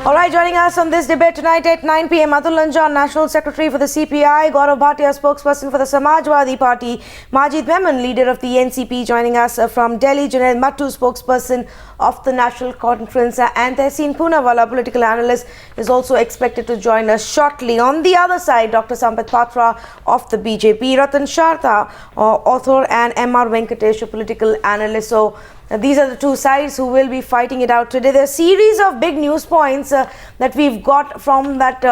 All right, joining us on this debate tonight at 9 p.m. Atul, Anjan, National Secretary for the CPI, Gaurav, Bhatia, Spokesperson for the Samajwadi Party, Majeed, Memon, leader of the NCP, joining us from Delhi, Junaid, Matoo, Spokesperson of the National Conference, and Tehseen, Poonawalla, political analyst, is also expected to join us shortly. On the other side, Dr. Sambit, Patra of the BJP, Ratan, Sharda, author, and Venkatesh, a political analyst. So these are the two sides who will be fighting it out today. There are a series of big news points that we've got from that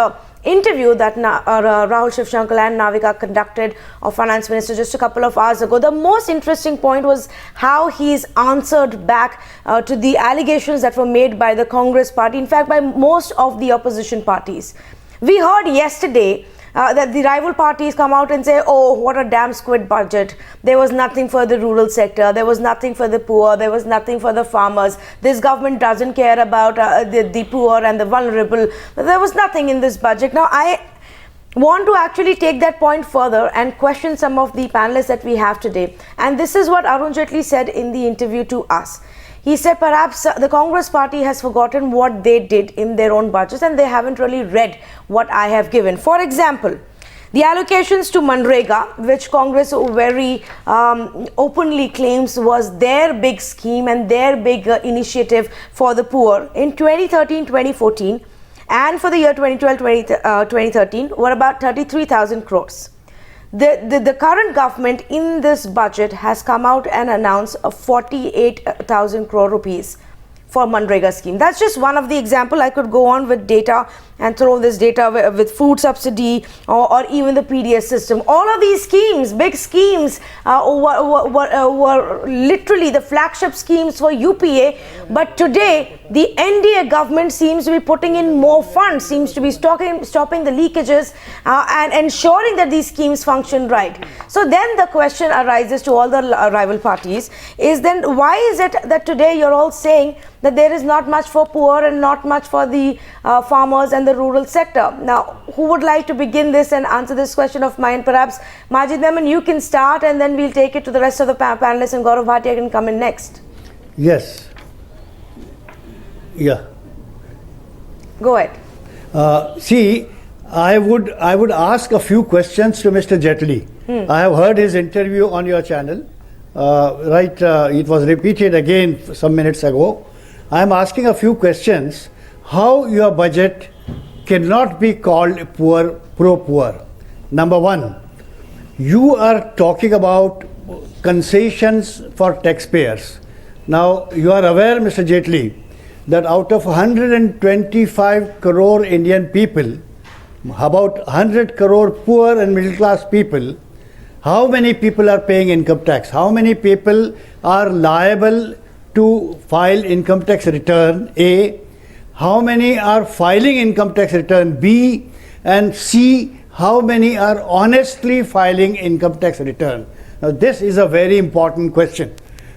interview that Rahul Shivshankar and Navika conducted of Finance Minister just a couple of hours ago. The most interesting point was how he's answered back to the allegations that were made by the Congress party, in fact by most of the opposition parties. We heard yesterday that the rival parties come out and say, oh, what a damn squid budget. There was nothing for the rural sector. There was nothing for the poor. There was nothing for the farmers. This government doesn't care about the poor and the vulnerable. There was nothing in this budget. Now, I want to actually take that point further and question some of the panelists that we have today. And this is what Arun Jaitley said in the interview to us. He said perhaps the Congress party has forgotten what they did in their own budgets and they haven't really read what I have given. For example, the allocations to Manrega, which Congress very openly claims was their big scheme and their big initiative for the poor in 2013-2014 and for the year 2012-2013 were about 33,000 crores. The current government in this budget has come out and announced a 48,000 crore rupees for Manrega scheme. That's just one of the example. I could go on with data and throw this data with food subsidy or even the PDS system. All of these schemes, big schemes, were literally the flagship schemes for UPA. But today, the NDA government seems to be putting in more funds, seems to be stopping the leakages and ensuring that these schemes function right. So then the question arises to all the rival parties is then why is it that today you're all saying that there is not much for poor and not much for the farmers and the rural sector? Now, who would like to begin this and answer this question of mine? Perhaps Majeed, Memon, you can start and then we'll take it to the rest of the panelists and Gaurav, Bhatia can come in next. Yes. Yeah. Go ahead. See, I would ask a few questions to Mr. Jaitley. I have heard his interview on your channel. It was repeated again some minutes ago. I am asking a few questions. How your budget cannot be called pro-poor? Number one, you are talking about concessions for taxpayers. Now, you are aware, Mr. Jaitley, that out of 125 crore Indian people, about 100 crore poor and middle class people, how many people are paying income tax? How many people are liable to file income tax return? A. How many are filing income tax return? B. And C. How many are honestly filing income tax return? Now, this is a very important question.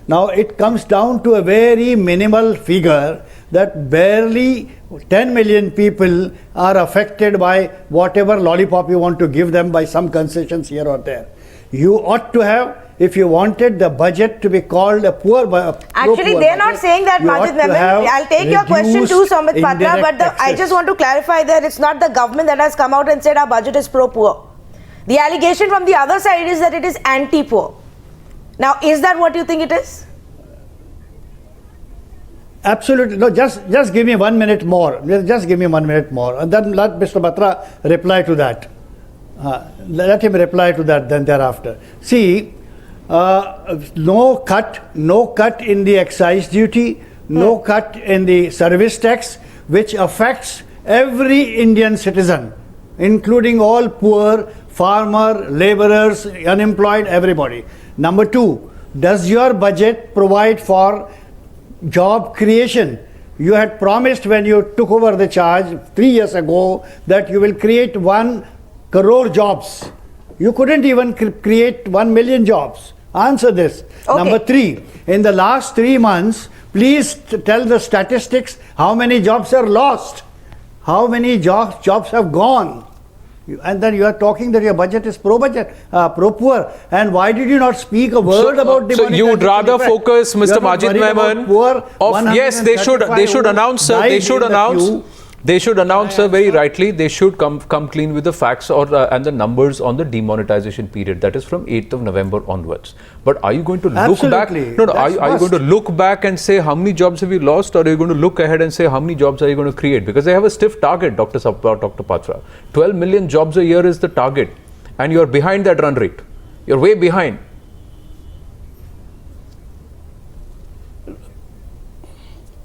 Now, it comes down to a very minimal figure that barely 10 million people are affected by whatever lollipop you want to give them by some concessions here or there. You ought to have, if you wanted the budget to be called a poor budget. Actually, they're not saying that, Majeed Memon. I'll take your question too, Sambit Patra, but I just want to clarify that it's not the government that has come out and said our budget is pro-poor. The allegation from the other side is that it is anti-poor. Now, is that what you think it is? Absolutely. No, just give me 1 minute more. Just give me 1 minute more. And then let Mr. Patra reply to that. Let him reply to that then thereafter. See, no cut in the excise duty, no cut in the service tax, which affects every Indian citizen, including all poor, farmer, laborers, unemployed, everybody. Number two, does your budget provide for job creation? You had promised when you took over the charge 3 years ago that you will create 1 crore jobs. You couldn't even create 1 million jobs. Answer this. Okay. Number three, in the last 3 months, please tell the statistics how many jobs are lost, how many jobs have gone. And then you are talking that your budget is pro-poor. And why did you not speak a word about the So you would rather focus, Mr. Majeed Memon, yes, they should announce, sir, they should announce. They should announce, sir, very rightly, they should come clean with the facts and the numbers on the demonetization period. That is from 8th of November onwards. But are you going to look back? No, are you going to look back and say how many jobs have you lost, or are you going to look ahead and say how many jobs are you going to create? Because they have a stiff target, Dr. Patra. 12 million jobs a year is the target, and you are behind that run rate. You're way behind.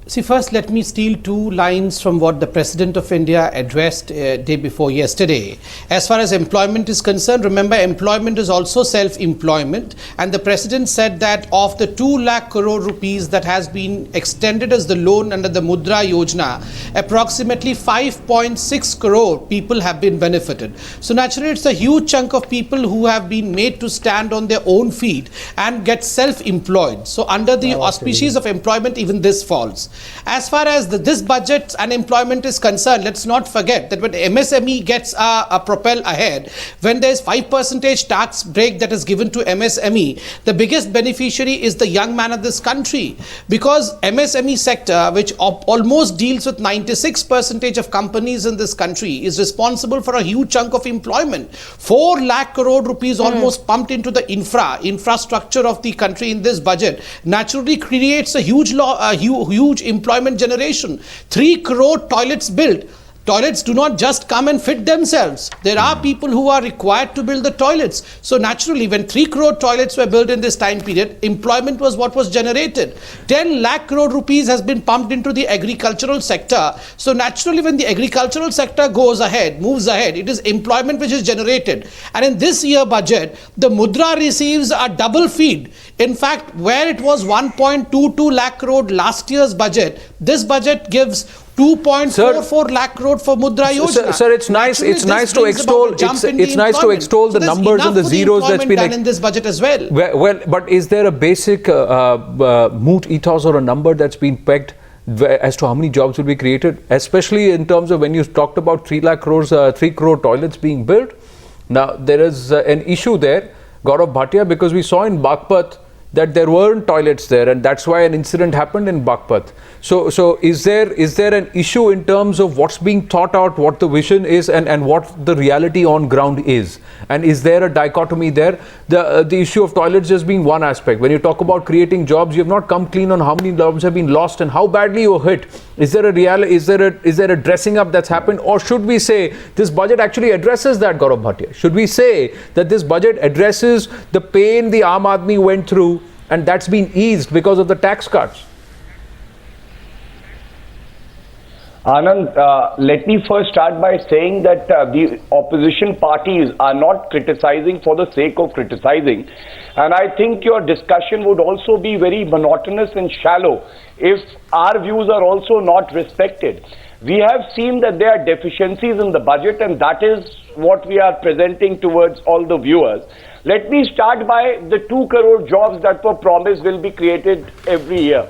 See, first let me steal two lines from what the President of India addressed day before yesterday. As far as employment is concerned, remember, employment is also self-employment, and the President said that of the 2 lakh crore rupees that has been extended as the loan under the Mudra Yojana, approximately 5.6 crore people have been benefited. So naturally, it's a huge chunk of people who have been made to stand on their own feet and get self-employed. So under the auspices of employment, even this falls. As far as this budget and employment is concerned, let's not forget that when MSME gets a propel ahead, when there's 5% tax break that is given to MSME, the biggest beneficiary is the young man of this country, because MSME sector, which almost deals with 96% of companies in this country, is responsible for a huge chunk of employment. 4 lakh crore rupees almost pumped into the infrastructure of the country in this budget naturally creates a huge employment generation. 3 crore toilets built. Toilets do not just come and fit themselves. There are people who are required to build the toilets. So naturally, when 3 crore toilets were built in this time period, employment was what was generated. 10 lakh crore rupees has been pumped into the agricultural sector. So naturally, when the agricultural sector moves ahead, it is employment which is generated. And in this year budget, the Mudra receives a double feed. In fact, where it was 1.22 lakh crore last year's budget, this budget gives 2.44 lakh crore for Mudra Yojana. Sir, it's nice to extol the numbers and the zeros that's been in this budget as well. Well, but is there a basic moot ethos or a number that's been pegged as to how many jobs will be created, especially in terms of when you talked about 3 crore toilets being built? Now there is an issue there, Gaurav Bhatia, because we saw in Bagpat that there weren't toilets there, and that's why an incident happened in Bagpat. So is there an issue in terms of what's being thought out, what the vision is, and what the reality on ground is? And is there a dichotomy there? The issue of toilets just being one aspect. When you talk about creating jobs, you have not come clean on how many jobs have been lost and how badly you were hit. Is there a dressing up that's happened, or should we say this budget actually addresses that, Gaurav Bhatia? Should we say that this budget addresses the pain the Aam Aadmi went through, and that's been eased because of the tax cuts? Anand, let me first start by saying that the opposition parties are not criticizing for the sake of criticizing. And I think your discussion would also be very monotonous and shallow if our views are also not respected. We have seen that there are deficiencies in the budget, and that is what we are presenting towards all the viewers. Let me start by the 2 crore jobs that were promised will be created every year.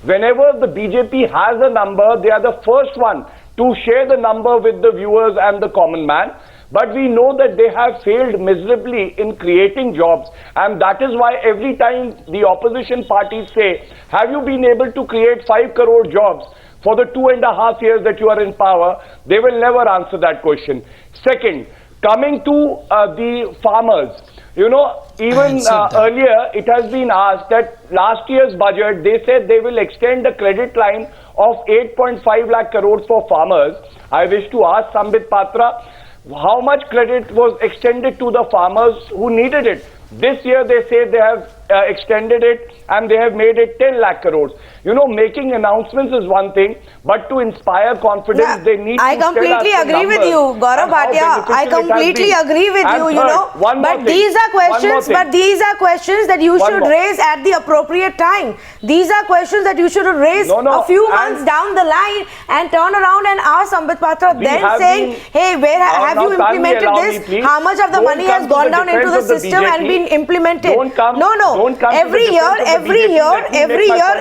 Whenever the BJP has a number, they are the first one to share the number with the viewers and the common man. But we know that they have failed miserably in creating jobs, and that is why every time the opposition parties say, have you been able to create 5 crore jobs for the 2.5 years that you are in power? They will never answer that question. Second, coming to the farmers, you know, even earlier it has been asked that last year's budget, they said they will extend the credit line of 8.5 lakh crores for farmers. I wish to ask Sambit, Patra, how much credit was extended to the farmers who needed it? This year they say they have extended it and they have made it 10 lakh crores. You know, making announcements is one thing, but to inspire confidence, they need I completely agree with you, Gaurav Bhatia. I completely agree with you, you know. But these are questions that you should raise at the appropriate time. These are questions that you should raise a few months down the line and turn around and ask Sambit Patra then saying, hey, where have you implemented this? How much of the money has gone down into the system and been implemented? No. Every year,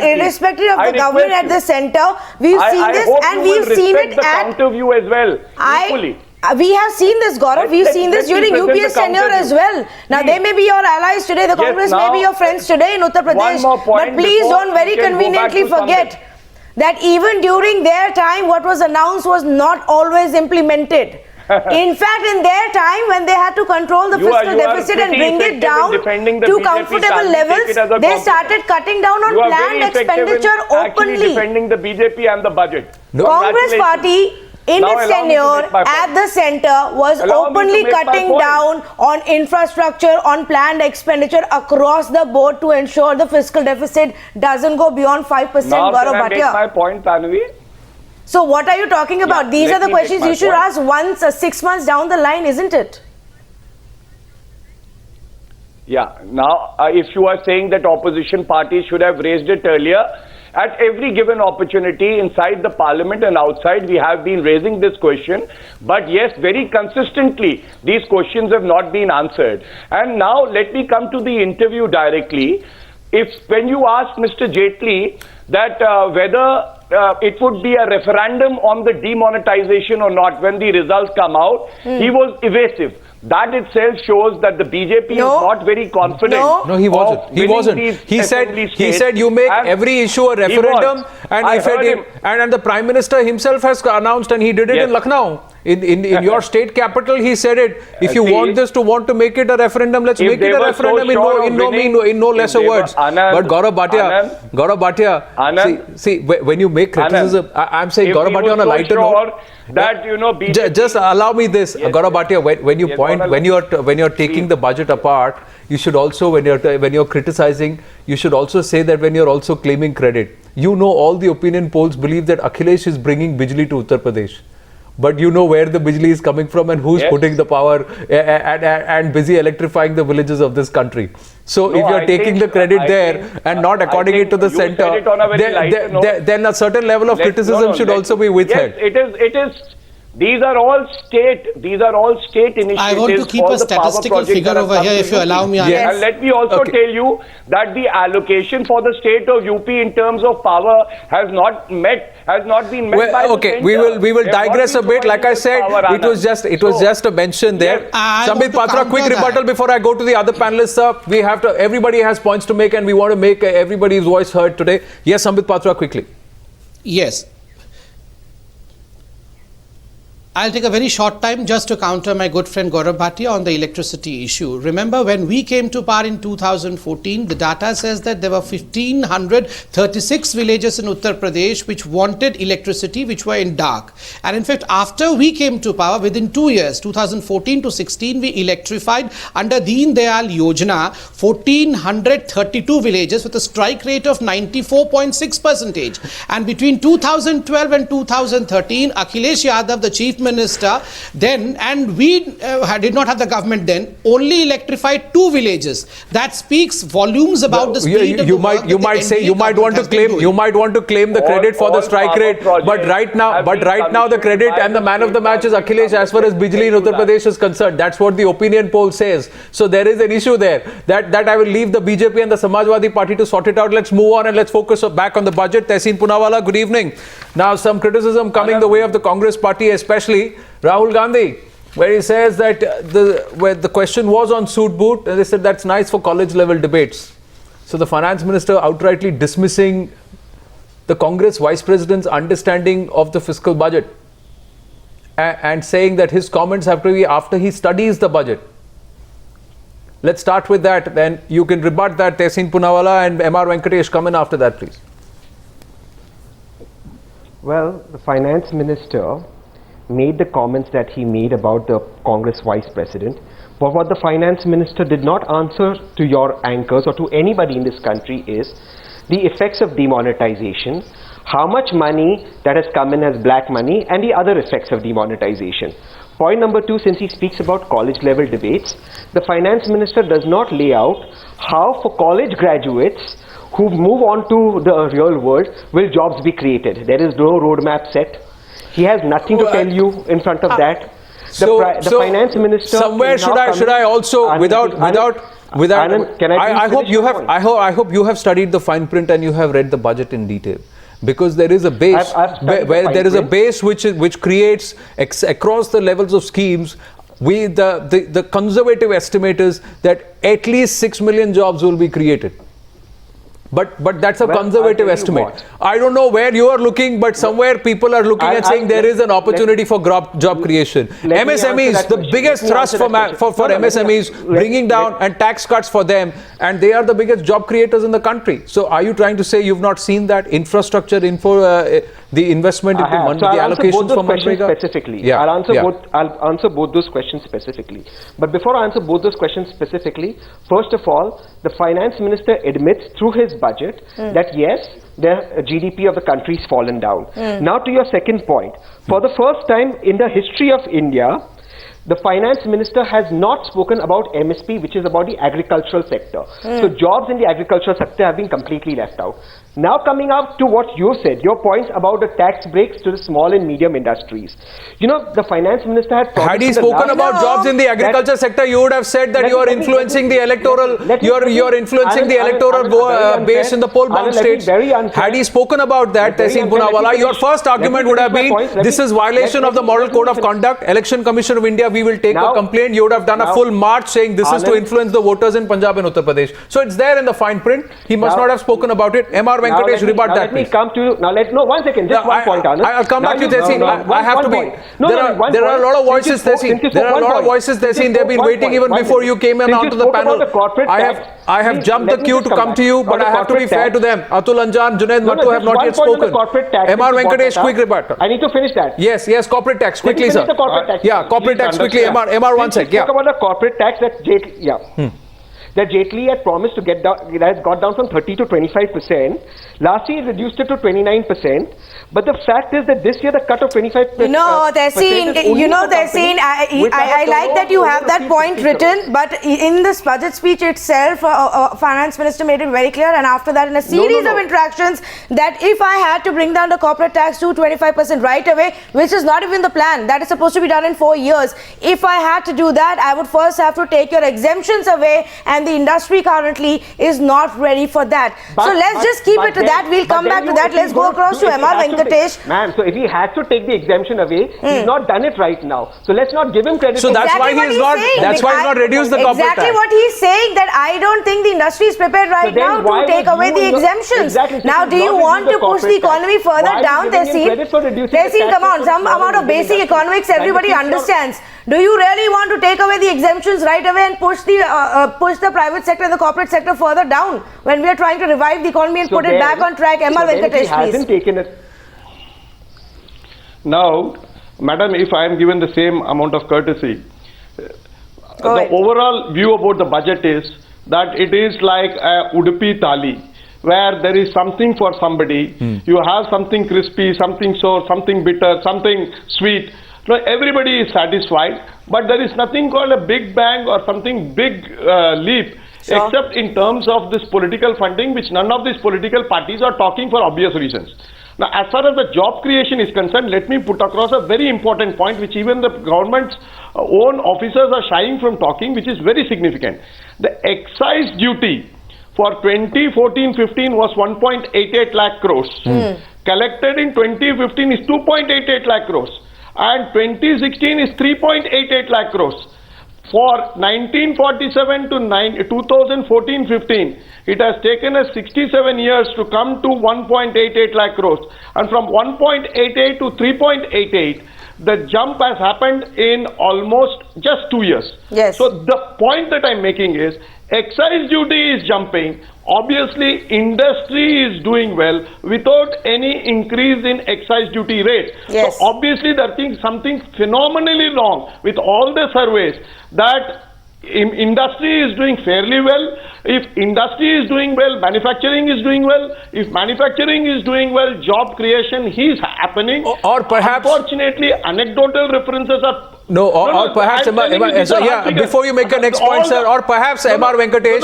irrespective of the government at the center, we've seen this, and we've seen it at counter view as well. Equally. We have seen this, Gaurav. We've seen this during UPS tenure as well. Now, they may be your allies today. The Congress may be your friends today in Uttar Pradesh. But please don't very conveniently forget. that even during their time, what was announced was not always implemented. In fact, in their time, when they had to control the fiscal deficit and bring it down to comfortable levels, they started cutting down on planned expenditure openly. Defending the BJP and the budget. Congress party in its tenure at the center was openly cutting down on infrastructure, on planned expenditure across the board to ensure the fiscal deficit doesn't go beyond 5%. Gaurav Bhatia. My point, Tanvi. So what are you talking about? Yeah, these are the questions you should ask once 6 months down the line, isn't it? Yeah. Now, if you are saying that opposition parties should have raised it earlier, at every given opportunity inside the parliament and outside, we have been raising this question. But yes, very consistently, these questions have not been answered. And now let me come to the interview directly. When you asked Mr. Jaitley that whether it would be a referendum on the demonetization or not when the results come out, he was evasive. That itself shows that the BJP is not very confident. No, he wasn't. He wasn't. He said you make every issue a referendum, and the Prime Minister himself has announced, and he did it in Lucknow. In your state capital, he said it. If you want to make it a referendum, let's make it a referendum in no lesser words. But Gaurav Bhatia, see, when you make criticism, I'm saying Gaurav Bhatia on a lighter note. That just allow me this, Gaurav Bhatia. When you're taking the budget apart, you should also, when you're criticizing, you should also say that when you're also claiming credit. You know, all the opinion polls believe that Akhilesh is bringing Bijli to Uttar Pradesh. But you know where the Bijli is coming from and who's putting the power and busy electrifying the villages of this country. So if you're taking the credit there and not according it to the center, then a certain level of criticism should also be withheld. Yes, it is. These are all state initiatives. I want to keep a statistical figure over here, if you allow me. Yes. And let me also tell you that the allocation for the state of UP in terms of power has not been met by the center. we will digress a bit. Like I said, it was just a mention there. Sambit, Patra, quick rebuttal before I go to the other panelists, sir. Everybody has points to make, and we want to make everybody's voice heard today. Yes, Sambit, Patra, quickly. Yes. I'll take a very short time just to counter my good friend Gaurav Bhatia on the electricity issue. Remember, when we came to power in 2014, the data says that there were 1,536 villages in Uttar Pradesh which wanted electricity, which were in dark. And in fact, after we came to power, within 2 years, 2014 to 16, we electrified under Deen Dayal Yojana 1,432 villages with a strike rate of 94.6%. And between 2012 and 2013, Akhilesh Yadav, the Chief Minister then, and we did not have the government then, only electrified 2 villages. That speaks volumes about the speed of the work that you might want to claim the credit for the strike rate, but right now the credit and the man of the match is Akhilesh as far as Bijli in Uttar Pradesh is concerned. That's what the opinion poll says. So there is an issue there that I will leave the BJP and the Samajwadi party to sort it out. Let's move on and let's focus back on the budget. Tehseen, Poonawalla, good evening. Now some criticism coming the way of the Congress party, especially Rahul Gandhi, where he says that where the question was on suit boot, and they said that's nice for college level debates. So the finance minister outrightly dismissing the Congress vice president's understanding of the fiscal budget and saying that his comments have to be after he studies the budget. Let's start with that, then you can rebut that. Tehseen, Poonawalla and MR Venkatesh, come in after that, please. Well, the finance minister made the comments that he made about the Congress vice president, but what the finance minister did not answer to your anchors or to anybody in this country is the effects of demonetization, how much money that has come in as black money, and the other effects of demonetization. Point number 2, since he speaks about college level debates, the finance minister does not lay out how for college graduates who move on to the real world will jobs be created. There is no roadmap set. He has nothing to tell you in front of that. The finance minister. Somewhere should I also Anand, can I hope you have studied the fine print and you have read the budget in detail, because there is a base where there is a base which creates across the levels of schemes. The conservative estimate is that at least 6 million jobs will be created. But that's a Well, conservative I'll tell you estimate. I don't know where you are looking, but somewhere people are looking and saying there is an opportunity for job creation. MSMEs, the biggest thrust for MSMEs, bringing down and tax cuts for them, and they are the biggest job creators in the country. So are you trying to say you've not seen that infrastructure the investment into So the allocations for Manrega? Specifically. Yeah. I'll answer both those questions specifically. But before I answer both those questions specifically, first of all, the finance minister admits through his budget that yes, the GDP of the country has fallen down. Now to your second point, for the first time in the history of India, the finance minister has not spoken about MSP, which is about the agricultural sector. So jobs in the agricultural sector have been completely left out. Now coming up to what you said, your points about the tax breaks to the small and medium industries. You know, the finance minister had he spoken about jobs in the agriculture sector, you would have said that you are influencing the electoral, you're influencing the electoral base in the poll-bound states. Had he spoken about that, Tehseen Poonawalla, your first argument would have been, this is violation of the moral code of conduct. Election Commission of India, we will take a complaint. You would have done a full march saying this is to influence the voters in Punjab and Uttar Pradesh. So it's there in the fine print. He must not have spoken about it. MR Venkatesh, rebut that. Let me come to you. One second, just one point, Anand. I'll come back to Tehseen. I have to be. There are a lot of voices, Tehseen. There are a lot of voices, Tehseen. They've been waiting even before you came in onto the panel. I have jumped the queue to come to you, but I have to be fair to them. Atul, Anjan, Junaid, Matoo have not yet spoken. MR Venkatesh, quick rebut. I need to finish that. Yes, corporate tax, quickly, sir. Yeah, corporate tax, quickly. MR, one sec. Yeah. Talk about the corporate tax that that Jaitley had promised to get down, it has got down from 30 to 25%. Last year, he reduced it to 29%. But the fact is that this year, the cut of 25%. Tehseen, I like that you have that point written, but in this budget speech itself, Finance Minister made it very clear, and after that, in a series of interactions, that if I had to bring down the corporate tax to 25% right away, which is not even the plan, that is supposed to be done in 4 years. If I had to do that, I would first have to take your exemptions away, and the industry currently is not ready for that. So let's just keep it to that. We'll come back to that. Let's go across to MR Venkatesh. Ma'am, so if he had to take the exemption away, he's not done it right now. So let's not give him credit. So that's why he's not reduced the corporate tax. Exactly what he's saying, that I don't think the industry is prepared right now to take away the exemptions. Now, do you want to push the economy further down, Tehseen? Tehseen, come on, some amount of basic economics everybody understands. Do you really want to take away the exemptions right away and push the private sector and the corporate sector further down when we are trying to revive the economy and put it back on track? MR Venkatesh, please. Now, madam, if I am given the same amount of courtesy, the overall view about the budget is that it is like a Udupi Thali, where there is something for somebody. You have something crispy, something sour, something bitter, something sweet. No, everybody is satisfied, but there is nothing called a big bang or something big leap, except in terms of this political funding, which none of these political parties are talking for obvious reasons. Now, as far as the job creation is concerned, let me put across a very important point, which even the government's own officers are shying from talking, which is very significant. The excise duty for 2014-15 was 1.88 lakh crores. Collected in 2015 is 2.88 lakh crores. And 2016 is 3.88 lakh crores. For 1947 to 2014-15, it has taken us 67 years to come to 1.88 lakh crores. And from 1.88 to 3.88, the jump has happened in almost just 2 years. Yes. So the point that I'm making is, excise duty is jumping. Obviously, industry is doing well without any increase in excise duty rate. Yes. So obviously, there is something phenomenally wrong with all the surveys that industry is doing fairly well. If industry is doing well, manufacturing is doing well. If manufacturing is doing well, job creation is happening. Or perhaps, unfortunately, anecdotal references are. Or perhaps, before you make a next point, sir, or perhaps, MR Venkatesh,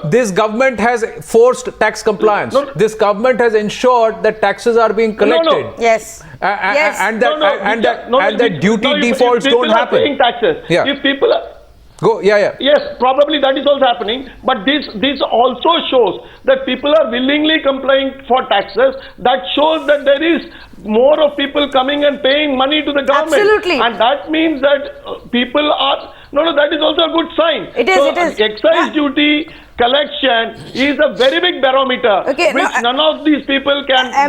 this government has forced tax compliance. This government has ensured that taxes are being collected. Yes. And that duty defaults don't happen. Paying taxes. Yeah. If people are. Yes, probably that is also happening. But this also shows that people are willingly complying for taxes. That shows that there is more of people coming and paying money to the government. Absolutely. And that means that people are No, that is also a good sign. It is. Excise duty collection is a very big barometer, Okay, which none of these people can, I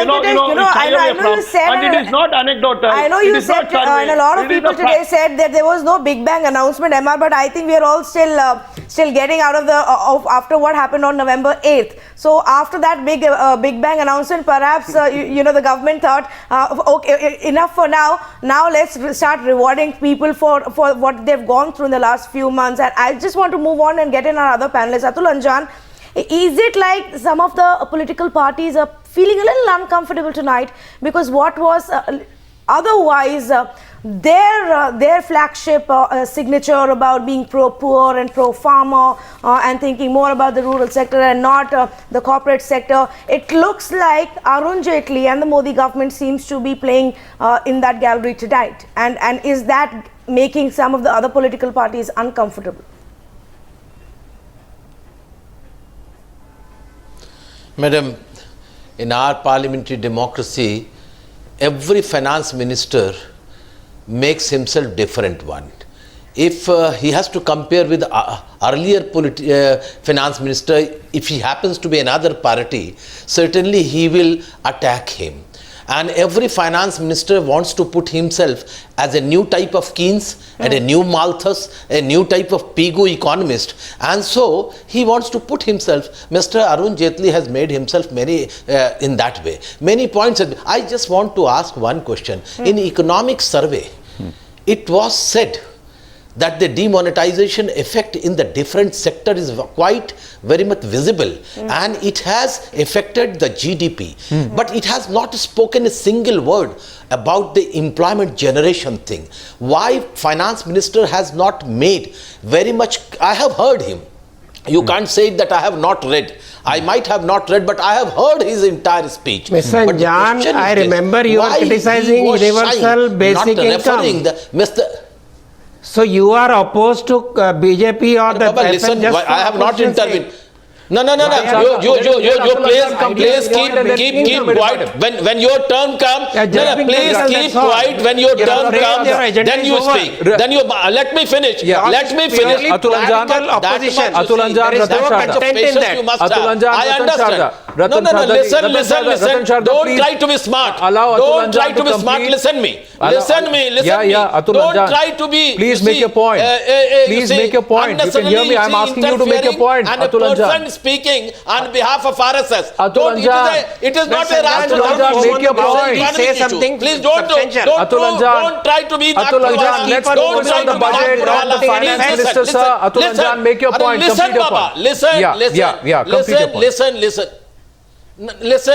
know you said, and it is not anecdotal. I know you said, and a lot of people today said that there was no Big Bang announcement, MR, but I think we are all still getting out of the after what happened on November 8th. So after that Big Bang announcement, perhaps the government thought, okay, enough for now. Now let's start rewarding people for what they've gone through in the last few months. And I just want to move on and get in our other panelists. Atul, Anjan, is it like some of the political parties are feeling a little uncomfortable tonight because what was otherwise their flagship signature about being pro-poor and pro-farmer and thinking more about the rural sector and not the corporate sector, it looks like Arun Jaitley and the Modi government seems to be playing in that gallery tonight. And is that making some of the other political parties uncomfortable? Madam, in our parliamentary democracy, every finance minister makes himself different one. If he has to compare with earlier finance minister, if he happens to be another party, certainly he will attack him. And every finance minister wants to put himself as a new type of Keynes and a new Malthus, a new type of Pigou economist. And so he wants to put himself, Mr. Arun Jaitley has made himself many in that way. Many points. I just want to ask one question. In economic survey, it was said that the demonetization effect in the different sector is quite very much visible and it has affected the GDP. But it has not spoken a single word about the employment generation thing. Why finance minister has not made very much, I have heard him. You can't say that I have not read. I might have not read, but I have heard his entire speech. Mr. Anjan, I remember you are criticizing universal basic income. So you are opposed to BJP or the... Listen, I have not intervened. No. You please keep quiet. When your turn comes, please keep quiet. When your turn comes, then you speak. Then you let me finish. Let me finish. Atul Anjan, Ratan Sharda. I understand. No. Listen. Don't try to be smart. Don't try to be smart. Listen me. Don't try to be. Please make your point. Please make your point. You can hear me. I'm asking you to make your point. Atul Anjan. Speaking on behalf of RSS. It is not a rational make your point. Say something. Please don't try to be Atul Anjan, let's focus on the budget, not the finance minister, sir. Atul Anjan, make your point. Complete your point.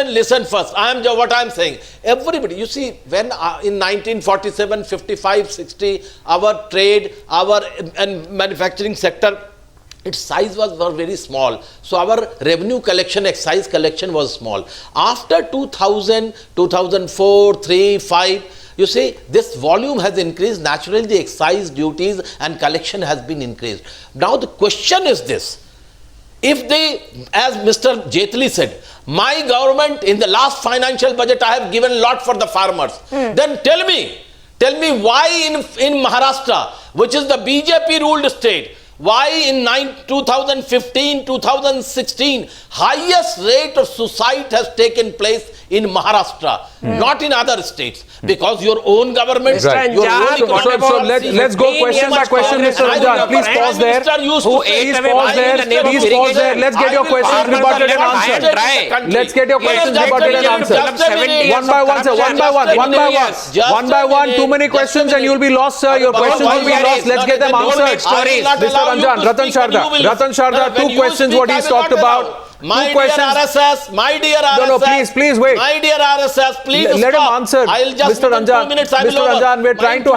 Listen first. What I'm saying. Everybody, you see, when in 1947, 55, 60, our trade, our and manufacturing sector, its size was very small. So our revenue collection, excise collection was small. After 2000, 2004, 3, 5, you see, this volume has increased. Naturally, the excise duties and collection has been increased. Now the question is this. If they, as Mr. Jaitley said, my government in the last financial budget, I have given a lot for the farmers. Then tell me why in Maharashtra, which is the BJP ruled state, why in 2015, 2016, highest rate of suicide has taken place in Maharashtra, not in other states, because your own government, your own economic policy. Let's go question by question, Mr. Anjan. Please pause there. Please pause there. Let's get your questions rebutted and answered. Let's get your questions rebutted and answered. One by one, sir. One by one. Too many questions and you'll be lost, sir. Your questions will be lost. Let's get them answered. Mr. Anjan, Ratan Sharda, two questions what he's talked about. My dear RSS, No, please wait. My dear RSS, please let stop. him answer. I'll just Mr. Anjan, we're trying to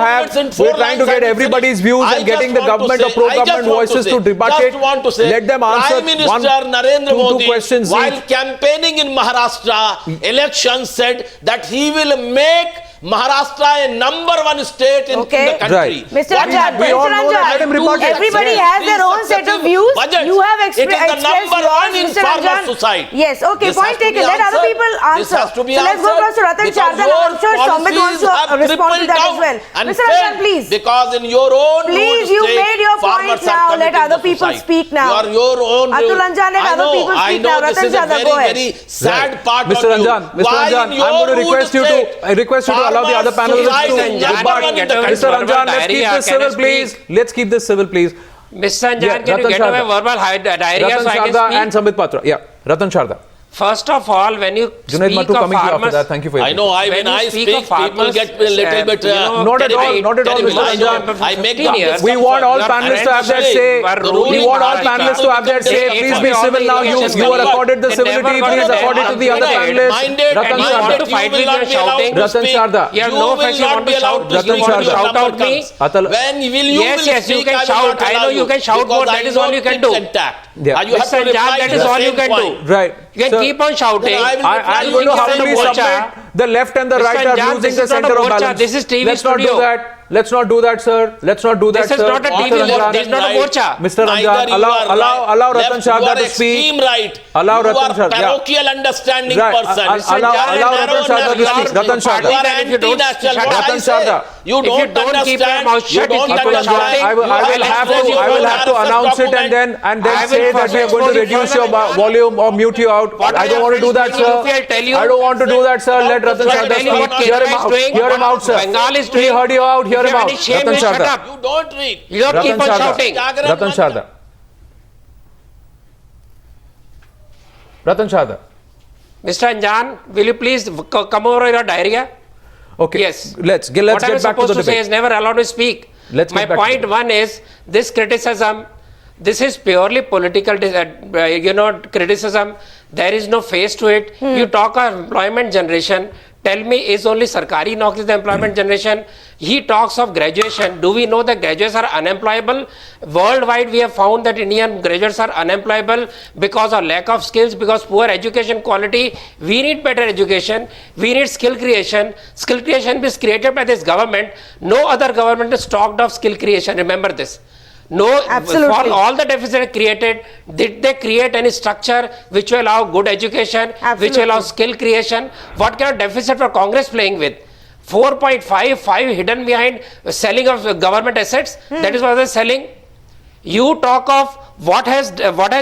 get everybody's views and getting the government or pro-government voices to debate it. Let them answer. Prime Minister Narendra Modi, while campaigning in Maharashtra, elections said that he will make Maharashtra a #1 state in the country. Right. Mr. What Anjan, happened? everybody has their own set of views. Budget. You have It is the expressed #1 in Mr. farmer Anjan. society. Yes, okay, This point has to taken. be Let other answered. people This answer. has to be So let's go across to Ratan because Sharda. I'm sure your Sambit wants to policies have respond to that as crippled well. down and Mr. Anjan, failed please. Because in your own Please, rural you state, made your point farmers are now. Let committing other the people suicide. speak now. Your own Atul Anjan, let other people I speak know now. this Ratan is a Sharda, go very, ahead. very sad part Mr. of you. Anjan, Mr. Why Anjan, in your I'm going to rural request you state, to allow the other panelists farmers' to suicide is rebut. #1 in the Mr. country. Anjan, let's keep this civil, please. Let's keep this civil, please. Mr. Anjan, Yeah, can you Ratan get Sharda. away verbal diarrhea Ratan so I can Sharda speak? and Sambit Patra. Yeah, Ratan Sharda. First of all, when you Junaid speak Matoo of coming to you after farmers, that. Thank you for your I know, When when you I speak speak, of farmers, people get a little bit... Not at all, not at all, terrible. Mr. Anjan. I make We We want all panelists to have their say. We want all panelists to have their say. Please be civil now. You are accorded the civility. Please accord it to the other panelists. Ratan you want to Sharda. fight with your shouting. Ratan Sharda. You have no offense, you want to shout. Ratan You want to Sharda. shout out me. Atul. When will you Yes, will yes, you speak, can I will shout. not I allow know you can shout because more. I That is know all you can it's do. intact. Yeah. You have Mr. to reply Anjan, that to is the all you same can point. do. Right. You can Sir, keep on shouting. Then I will reply I'm to going to the humbly same submit the left and the Mr. right are Anjan, losing this the is not a center of morcha, balance. this is TV Let's not do studio. that. Let's not do that, sir. Let's not do that, This is sir. not a Mr. TV, Anjan. this is not a morcha. Mr. Neither Anjan, you are allow right. Ratan Left, you Sharda are to speak. extreme right. Allow you Ratan are Sharda. Yeah. parochial understanding Right. person. Allow Ratan Sharda to speak. Ratan Sharda. You are If you don't anti-national. shut What up. I Ratan say. Sharda. You If you don't don't keep your understand. mouth shut, You you don't keep on Atul Anjan, shouting. I will have to announce it and then I will say that we are going to reduce your volume or mute you out. What I don't are want to do your that, friends doing? sir. If I tell you- I don't want to do that, sir. Let Ratan If I Sharda tell you what speak. Hear him Kerala is out. doing, Hear him out, sir. Bengal is He doing. heard you out. Hear If you him have out. any shame, Ratan you shut Sharda. up. You don't read. You don't keep on Sharda. shouting. Ratan Sharda. Ratan Sharda. Mr. Anjan, will you please come over your diarrhea? Okay. Yes. Let's get What I back was to supposed the to say debate. is never allowed to speak. Let's My get back to point the one is this criticism. This is purely political, criticism. There is no face to it. You talk of employment generation. Tell me, is only Sarkari Naukri the employment generation? He talks of graduation. Do we know that graduates are unemployable? Worldwide, we have found that Indian graduates are unemployable because of lack of skills, because poor education quality. We need better education. We need skill creation. Skill creation is created by this government. No other government is talked of skill creation. Remember this. No, Absolutely. for all the deficit created, did they create any structure which will allow good education, which will allow skill creation? What kind of deficit were Congress playing with? 4.55 hidden behind selling of government assets. That is what they're selling. You talk of what has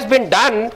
been done.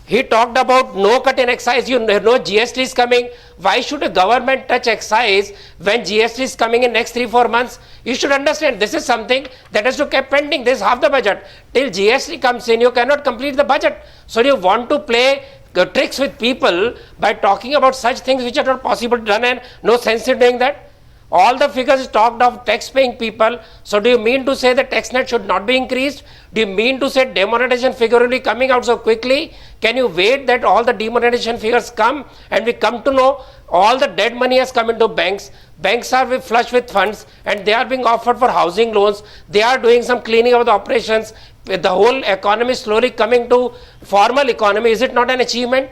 He talked about no cut in excise. You know GST is coming. Why should a government touch excise when GST is coming in next 3-4 months? You should understand this is something that has to keep pending. This is half the budget. Till GST comes in, you cannot complete the budget. So you want to play tricks with people by talking about such things which are not possible to done and no sense in doing that. All the figures talked of tax paying people. So do you mean to say the tax net should not be increased? Do you mean to say demonetization figure will be coming out so quickly? Can you wait that all the demonetization figures come and we come to know all the dead money has come into banks? Banks are flush with funds and they are being offered for housing loans. They are doing some cleaning of the operations. The whole economy is slowly coming to formal economy. Is it not an achievement?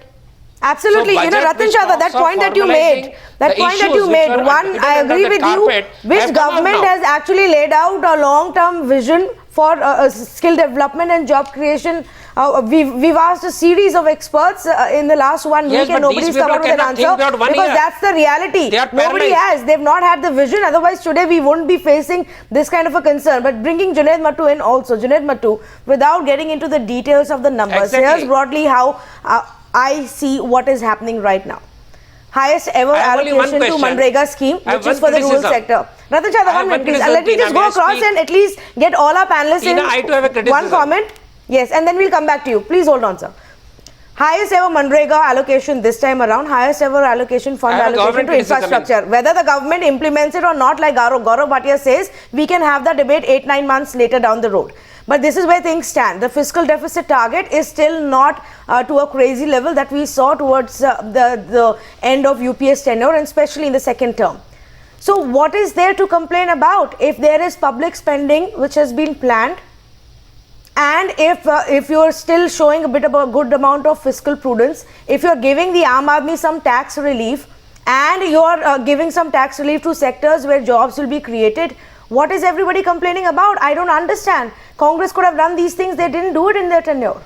Absolutely. So Ratan Sharda, that point that you made, one, I agree with you, which government has actually laid out a long-term vision for skill development and job creation. We've asked a series of experts in the last 1 week and nobody's come out with an answer because that's the reality. Nobody has. They've not had the vision. Otherwise, today we wouldn't be facing this kind of a concern. But bringing Junaid Matoo in also, Junaid Matoo, without getting into the details of the numbers, here's broadly how I see what is happening right now. Highest ever allocation to Manrega scheme, which is for the rural sector. Ratan Sharda, 1 minute please. Let me just go across and at least get all our panelists in one comment. Yes, and then we'll come back to you. Please hold on, sir. Highest ever Manrega allocation this time around, highest ever allocation fund allocation to infrastructure. Whether the government implements it or not, like Gaurav Bhatia says, we can have that debate 8-9 months later down the road. But this is where things stand. The fiscal deficit target is still not to a crazy level that we saw towards the end of UPS tenure, and especially in the second term. So what is there to complain about if there is public spending which has been planned, and if you are still showing a bit of a good amount of fiscal prudence, if you are giving the Aam Aadmi some tax relief, and you're giving some tax relief to sectors where jobs will be created. What is everybody complaining about? I don't understand. Congress could have done these things. They didn't do it in their tenure.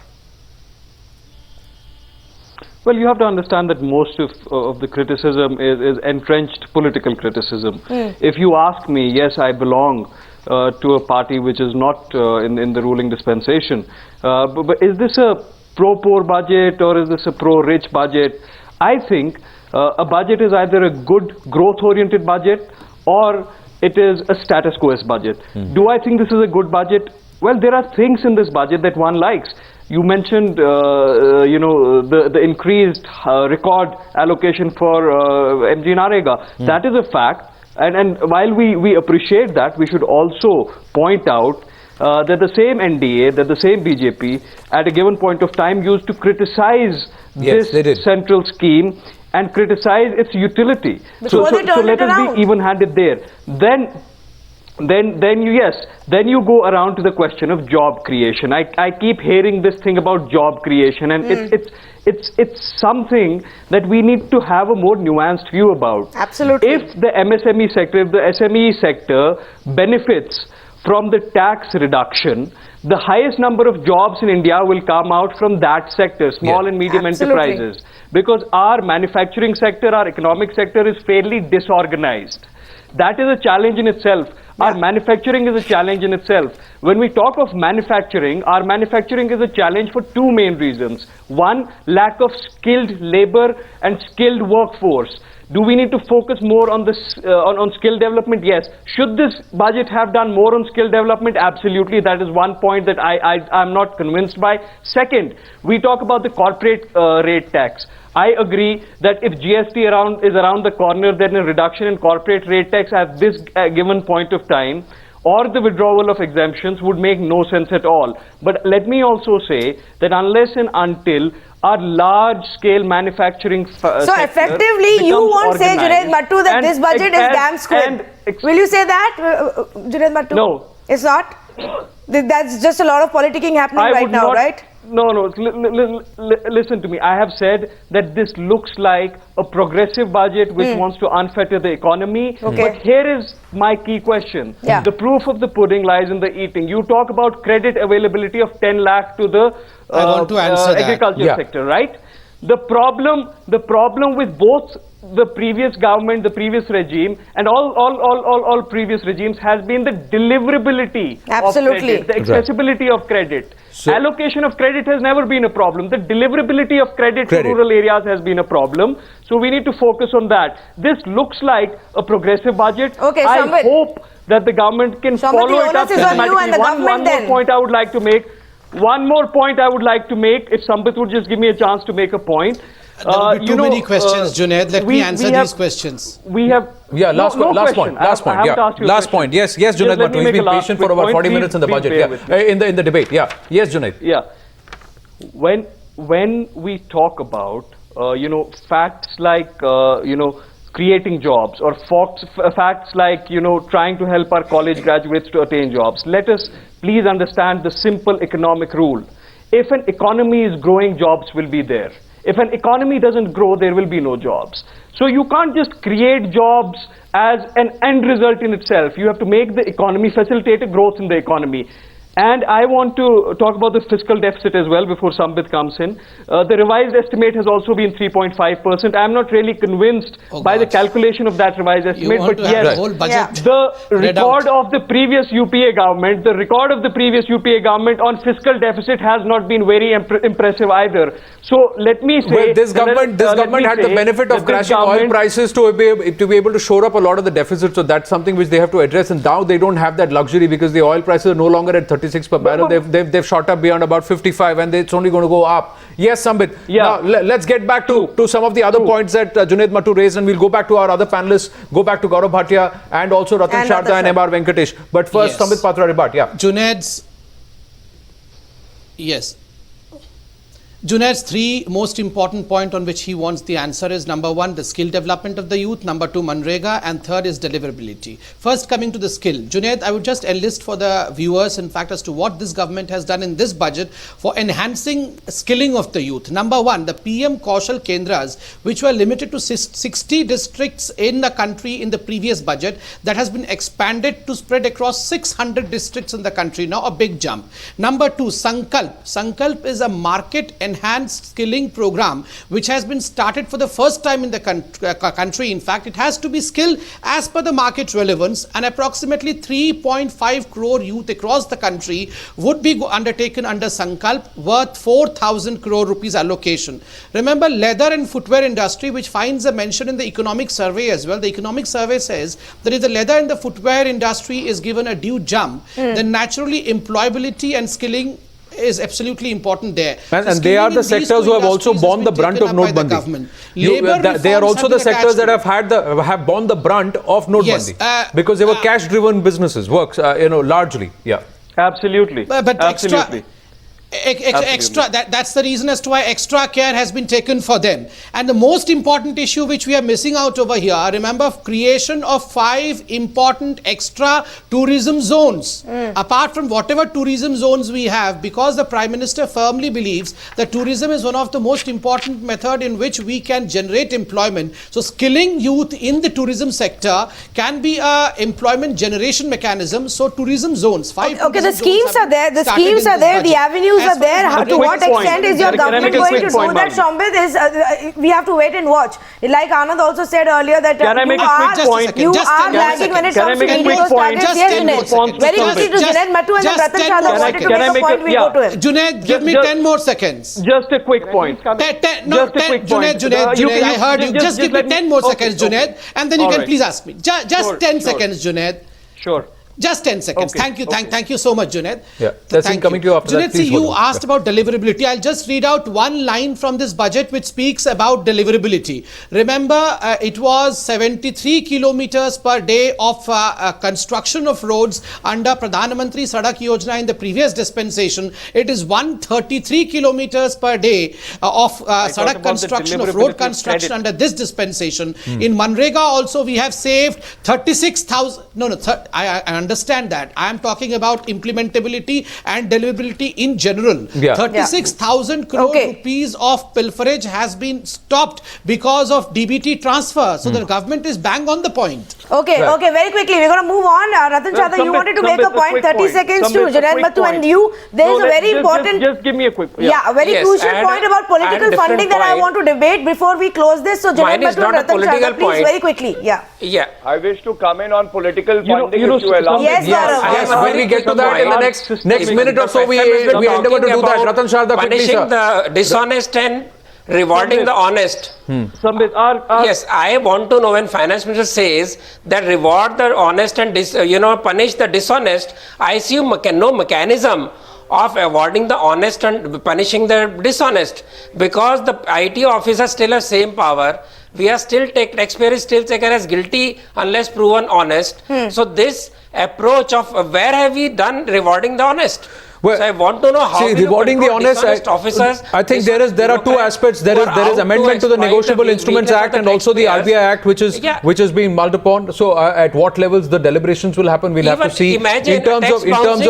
Well, you have to understand that most of the criticism is entrenched political criticism. If you ask me, yes, I belong to a party which is not in the ruling dispensation. But is this a pro-poor budget or is this a pro-rich budget? I think a budget is either a good growth-oriented budget or it is a status quo budget. Do I think this is a good budget? Well, there are things in this budget that one likes. You mentioned, the increased record allocation for MG Narega. That is a fact. And while we appreciate that, we should also point out that the same NDA, that the same BJP, at a given point of time used to criticize this central scheme and criticize its utility. So let us be even-handed there. Then you go around to the question of job creation. I keep hearing this thing about job creation, and it's something that we need to have a more nuanced view about. Absolutely. If the MSME sector, if the SME sector benefits from the tax reduction, the highest number of jobs in India will come out from that sector, small and medium enterprises. Because our manufacturing sector, our economic sector is fairly disorganized. That is a challenge in itself. Our manufacturing is a challenge in itself. When we talk of manufacturing, our manufacturing is a challenge for two main reasons. One, lack of skilled labor and skilled workforce. Do we need to focus more on this on skill development? Yes. Should this budget have done more on skill development? Absolutely. That is one point that I'm not convinced by. Second, we talk about the corporate rate tax. I agree that if GST is around the corner, then a reduction in corporate rate tax at this given point of time or the withdrawal of exemptions would make no sense at all. But let me also say that unless and until our large-scale manufacturing so effectively, you won't say, Junaid Matoo, that this budget is damn squid. Will you say that, Junaid Matoo? No. It's not? That's just a lot of politicking happening right now, right? No. Listen to me. I have said that this looks like a progressive budget which wants to unfetter the economy. But here is my key question. The proof of the pudding lies in the eating. You talk about credit availability of 10 lakh to the I want to answer agriculture sector, right? The problem with both the previous government, the previous regime, and all previous regimes has been the deliverability of credit, the accessibility of credit. So, allocation of credit has never been a problem. The deliverability of credit to rural areas has been a problem. So we need to focus on that. This looks like a progressive budget. I hope that the government can follow it up systematically. One more point I would like to make. If Sambit would just give me a chance to make a point. There will be too many questions, Junaid. Let me answer these questions. Last point. Yes, Junaid Matoo. He's been patient for about 40 minutes in the budget. In the debate. Yes, Junaid. When we talk about facts like creating jobs or facts like trying to help our college graduates to attain jobs, let us please understand the simple economic rule. If an economy is growing, jobs will be there. If an economy doesn't grow, there will be no jobs. So you can't just create jobs as an end result in itself. You have to make the economy, facilitate a growth in the economy. And I want to talk about the fiscal deficit as well before Sambit comes in. The revised estimate has also been 3.5%. I'm not really convinced by the calculation of that revised estimate. But yes, the record of the previous UPA government, on fiscal deficit has not been very impressive either. So let me say, well, this government had the benefit of crashing oil prices to be able to shore up a lot of the deficit. So that's something which they have to address. And now they don't have that luxury because the oil prices are no longer at 36 per barrel. They've shot up beyond about 55, and it's only going to go up. Yes, Sambit. Now let's get back to some of the other points that Junaid Matoo raised, and we'll go back to our other panelists, go back to Gaurav Bhatia and also Ratan, Sharda and MR Venkatesh. But first, Sambit, Patra, rebut. Junaid's. Yes. Junaid's three most important point on which he wants the answer is number one, the skill development of the youth, number two, Manrega, and third is deliverability. First, coming to the skill. Junaid, I would just enlist for the viewers, in fact, as to what this government has done in this budget for enhancing skilling of the youth. Number one, the PM Kaushal Kendras, which were limited to 60 districts in the country in the previous budget, that has been expanded to spread across 600 districts in the country. Now, a big jump. Number two, Sankalp. Sankalp is a market enhanced skilling program which has been started for the first time in the country. In fact, it has to be skilled as per the market relevance, and approximately 3.5 crore youth across the country would be undertaken under Sankalp, worth 4,000 crore rupees allocation. Remember, leather and footwear industry, which finds a mention in the economic survey as well. The economic survey says that if the leather and the footwear industry is given a due jump, then naturally employability and skilling is absolutely important there. And they are the sectors who have also borne the brunt of Notebandi. They are also the sectors that have borne the brunt of Notebandi, because they were cash-driven businesses, largely. Yeah, absolutely. But absolutely. That's the reason as to why extra care has been taken for them. And the most important issue which we are missing out over here, remember, creation of 5 important extra tourism zones. Apart from whatever tourism zones we have, because the Prime Minister firmly believes that tourism is one of the most important method in which we can generate employment. So skilling youth in the tourism sector can be a employment generation mechanism. So tourism zones, 5 okay, the schemes are there, the avenues are there. To what extent is your government going to do that, Sambit? We have to wait and watch. Like Anand also said earlier that you are lagging when it comes to meeting those targets. Yes, Junaid. Very quickly to Junaid, Matoo and then Ratan Sharda wanted to make a point. We go to him. Junaid, give me 10 more seconds. Just a quick point. Junaid, I heard you. Just give me 10 more seconds, Junaid, and then you can please ask me. Just 10 seconds, Junaid. Sure. Just 10 seconds. Okay. Thank you so much, Junaid. Yeah, that's coming to you after Junaid, that. you asked about deliverability. I'll just read out one line from this budget which speaks about deliverability. Remember, it was 73 kilometers per day of construction of roads under Pradhan Mantri Sadak Yojana in the previous dispensation. It is 133 kilometers per day of Sadak construction, of road construction under this dispensation. In Manrega also we have saved 36,000. I understand that. I am talking about implementability and deliverability in general. 36,000 crore rupees of pilferage has been stopped because of DBT transfer. So the government is bang on the point. Okay, very quickly. We're going to move on. Ratan Sharda, you wanted to make a point. 30 seconds to Junaid, Matoo and you. There is a very important... Just give me a quick... a very crucial point about political funding that I want to debate before we close this. So Junaid, Matoo and Ratan Sharda, please, very quickly. I wish to come in on political funding if you allow. Yes, when we get to that in the next minute or so, we endeavor to do that. Ratan Sharda, quickly, sir. Punishing the dishonest and rewarding the honest. Sambit, yes, I want to know, when Finance Minister says that reward the honest and punish the dishonest, I see no mechanism of awarding the honest and punishing the dishonest, because the IT officers still have same power. We are still taxpayer is still taken as guilty unless proven honest. So this approach of where have we done rewarding the honest? Well, so I want to know how rewarding the honest officers. I think there are two aspects. There is amendment to the Negotiable Instruments Act and also the RBI Act, which is being mulled upon. So at what levels the deliberations will happen, we'll have to see. In terms of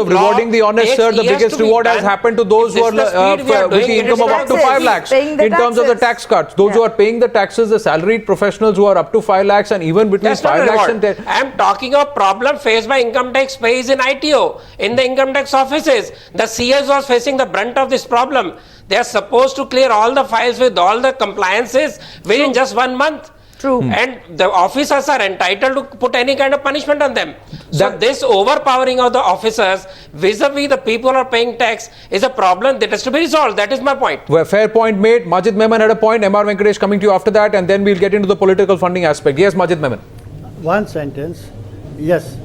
rewarding the honest, sir, the biggest reward has happened to those who are with the income of up to 5 lakhs. In terms of the tax cuts, those who are paying the taxes, the salaried professionals who are up to 5 lakhs and even between 5 lakhs and 10. I am talking of problem faced by income tax payers in ITO, in the income tax offices. The CS was facing the brunt of this problem. They are supposed to clear all the files with all the compliances within just 1 month. True. And the officers are entitled to put any kind of punishment on them. So this overpowering of the officers vis-a-vis the people who are paying tax is a problem that has to be resolved. That is my point. Well, fair point made. Majeed Memon had a point. MR Venkatesh coming to you after that, and then we'll get into the political funding aspect. Yes, Majeed Memon. One sentence. Yes.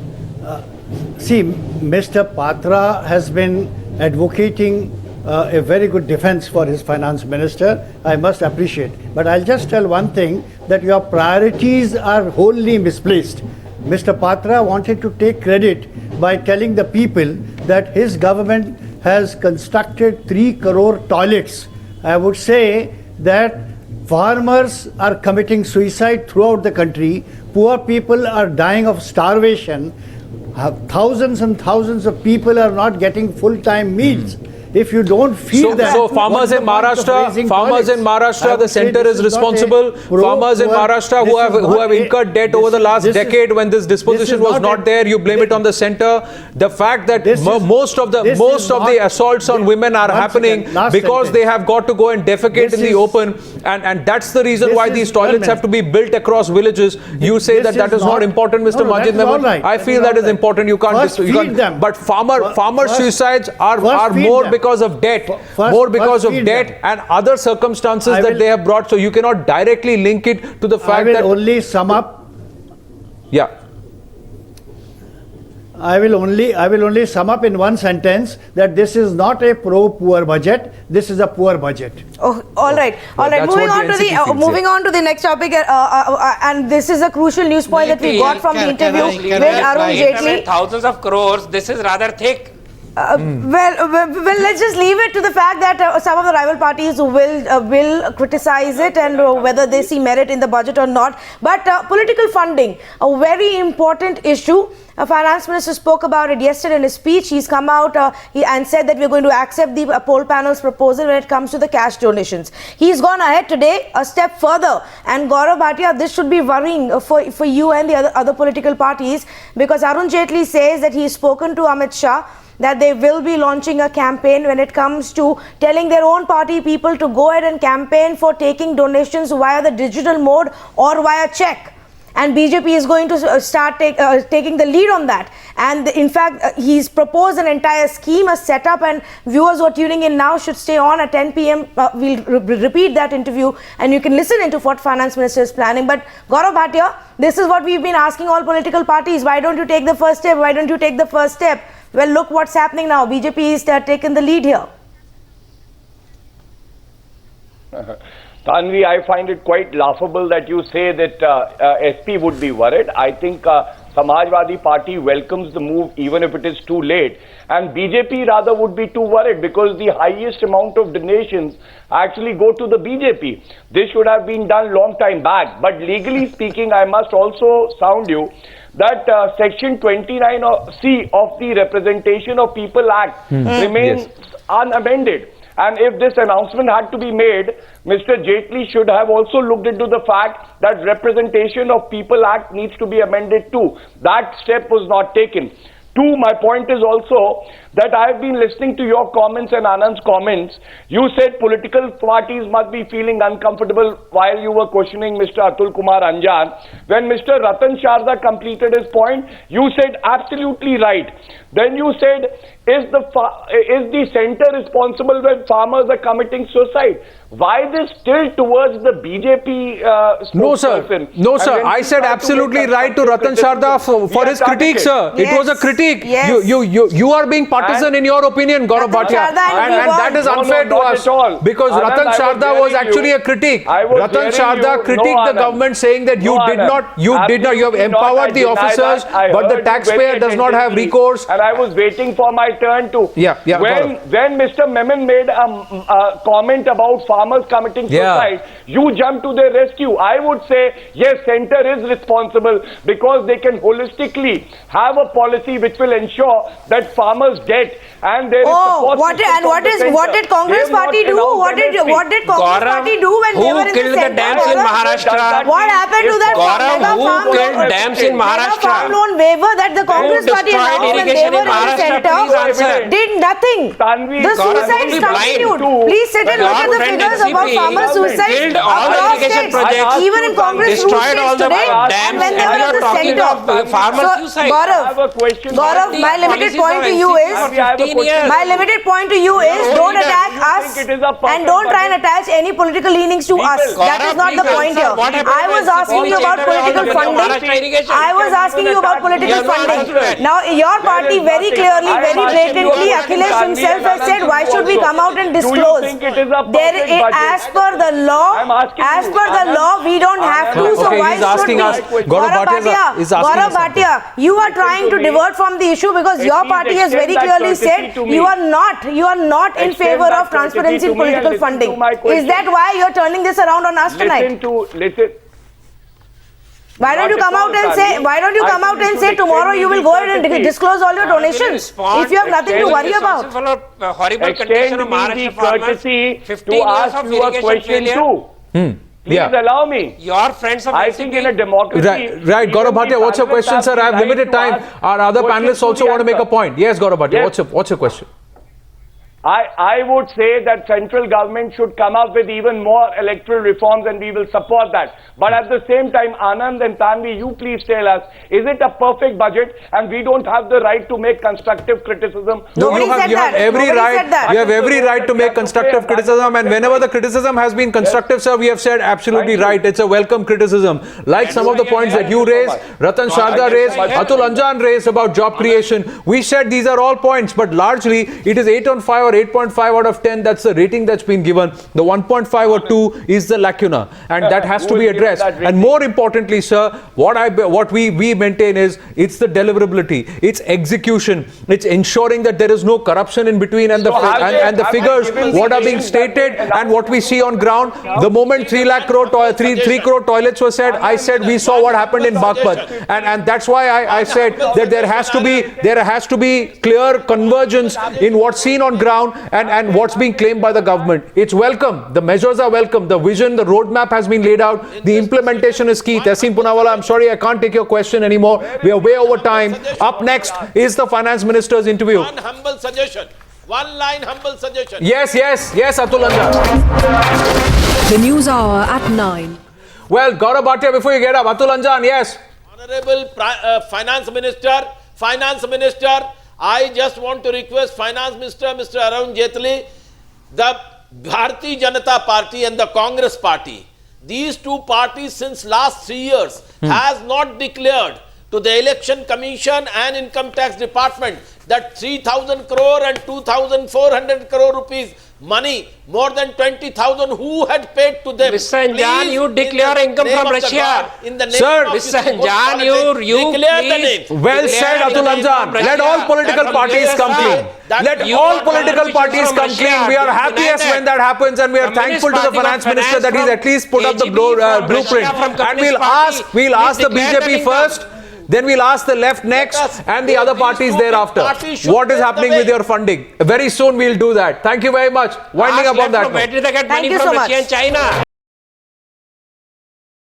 See, Mr. Patra has been advocating a very good defense for his finance minister. I must appreciate. But I'll just tell one thing, that your priorities are wholly misplaced. Mr. Patra wanted to take credit by telling the people that his government has constructed 3 crore toilets I would say that farmers are committing suicide throughout the country. Poor people are dying of starvation. Thousands and thousands of people are not getting full-time meals. If you don't feed them, so farmers in Maharashtra, the center is responsible. Farmers in Maharashtra who have incurred debt over the last decade, when this disposition was not there, you blame it on the center. The fact that most of the assaults on women are happening because they have got to go and defecate in the open, and that's the reason why these toilets have to be built across villages. You say that is not important, Mr. Majeed Memon. I feel that is important. You can't. But farmer suicides are more because of debt, and other circumstances that they have brought. So you cannot directly link it to the fact that. I will only sum up. Yeah. I will only sum up in one sentence that this is not a pro-poor budget. This is a poor budget. Oh, all right. Moving on to the next topic, and this is a crucial news point that we got from the interview with Arun Jaitley. Thousands of crores. This is rather thick. Well, let's just leave it to the fact that some of the rival parties will criticize it and whether they see merit in the budget or not. But political funding, a very important issue. A finance minister spoke about it yesterday in his speech. He's come out and said that we're going to accept the poll panel's proposal when it comes to the cash donations. He's gone ahead today a step further. And Gaurav, Bhatia, this should be worrying for you and the other political parties, because Arun Jaitley says that he's spoken to Amit Shah that they will be launching a campaign when it comes to telling their own party people to go ahead and campaign for taking donations via the digital mode or via check. And BJP is going to start taking the lead on that. And in fact, he's proposed an entire scheme, a setup, and viewers who are tuning in now should stay on at 10 p.m. We'll repeat that interview and you can listen into what Finance Minister is planning. But Gaurav, Bhatia, this is what we've been asking all political parties. Why don't you take the first step? Why don't you take the first step? Well, look what's happening now. BJP is taking the lead here. Tanvi, I find it quite laughable that you say that SP would be worried. I think Samajwadi Party welcomes the move even if it is too late. And BJP rather would be too worried because the highest amount of donations actually go to the BJP. This should have been done long time back. But legally speaking, I must also sound you that Section 29C of the Representation of People Act remains unamended. And if this announcement had to be made, Mr. Jaitley should have also looked into the fact that Representation of People Act needs to be amended too. That step was not taken. Two, my point is also that I have been listening to your comments and Anand's comments. You said political parties must be feeling uncomfortable while you were questioning Mr. Atul Kumar Anjan. When Mr. Ratan Sharda completed his point, you said absolutely right. Then you said, is the center responsible when farmers are committing suicide? Why this tilt towards the BJP spokesperson? No, sir. I said absolutely right to Ratan Sharda for his critique, sir. Yes. It was a critique. Yes. You are being partisan in your opinion, Gaurav Bhatia. And that is unfair to us. Because Ratan Sharda was actually a critique. Ratan Sharda critiqued the government saying that you have empowered the officers, but the taxpayer does not have recourse. And I was waiting for my turn to. When Mr. Memon made a comment about farmers committing suicide, you jumped to their rescue. I would say, yes, center is responsible because they can holistically have a policy which will ensure that farmers get and there is support. What did Congress Party do? What did Congress Party do when they were in the center? Who killed the dams in Maharashtra? What happened to that who killed dams in Maharashtra? Farm loan waiver that the Congress Party announced when they were in the center did nothing. The suicides continued. Please sit and look at the figures about farmer suicides across states. Even in Congress rule states today, and when they were in the center. Gaurav, my limited point to you is, don't attack us and don't try and attach any political leanings to us. That is not the point here. I was asking you about political funding. Now your party very clearly, very blatantly, Akhilesh himself has said, why should we come out and disclose? as per the law, we don't have to. So Okay, why he's asking should us. we? Gaurav Bhatia is asking Gaurav us something. Bhatia, you are trying to divert from the issue because your party has very clearly said you are not in favor of transparency in political funding. Is that why you are turning this around on us tonight? Why don't you come out and say? Why don't you come out and say tomorrow you will go ahead and disclose all your donations if you have nothing to worry about? Extend me the courtesy to ask you a question too. Please allow me. Your friends of I think in a democracy. Right, Gaurav Bhatia, what's your question, sir? I have limited time. Our other panelists also want to make a point. Yes, Gaurav Bhatia, what's your question? I would say that central government should come up with even more electoral reforms and we will support that. But at the same time, Anand and Tanvi, you please tell us, is it a perfect budget and we don't have the right to make constructive criticism? No, you have every right. You have every right to make constructive criticism, and whenever the criticism has been constructive, sir, we have said absolutely right. It's a welcome criticism. Like some of the points that you raised, Ratan, Sharda raised, Atul, Anjan raised about job creation. We said these are all points, but largely it is 8 on 5 or 8.5 out of 10. That's the rating that's been given. The 1.5 or 2 is the lacuna, and that has to be addressed. And more importantly, sir, what we maintain is it's the deliverability, it's execution, it's ensuring that there is no corruption in between, and the figures what are being stated and what we see on ground. The moment 3 crore toilets were said, I said we saw what happened in Baghpat, and that's why I said that there has to be clear convergence in what's seen on ground and what's being claimed by the government. It's welcome. The measures are welcome. The vision, the roadmap has been laid out. The implementation is key. Tehseen, Poonawalla, I'm sorry I can't take your question anymore. We are way over time. Up next is the finance minister's interview. One humble suggestion. One line humble suggestion. Yes, Atul Anjan. The news hour at 9. Well, Gaurav Bhatia, before you get up, Atul Anjan, yes. Honorable Finance Minister, I just want to request Finance Minister, Mr. Arun Jaitley, the Bharatiya Janata Party and the Congress Party. These two parties since last 3 years has not declared to the Election Commission and Income Tax Department that 3,000 crore and 2,400 crore rupees money, more than 20,000 who had paid to them. Mr. Anjan, you declare income from Russia. Sir, Mr. Anjan, you declare the name. Well said, Atul Anjan. Let all political parties come clean. Let all political parties come clean. We are happiest when that happens, and we are thankful to the finance minister that he's at least put up the blueprint. And we'll ask the BJP first. Then we'll ask the left next and the other parties thereafter. What is happening with your funding? Very soon we'll do that. Thank you very much. Winding up on that. Thank you so much. China.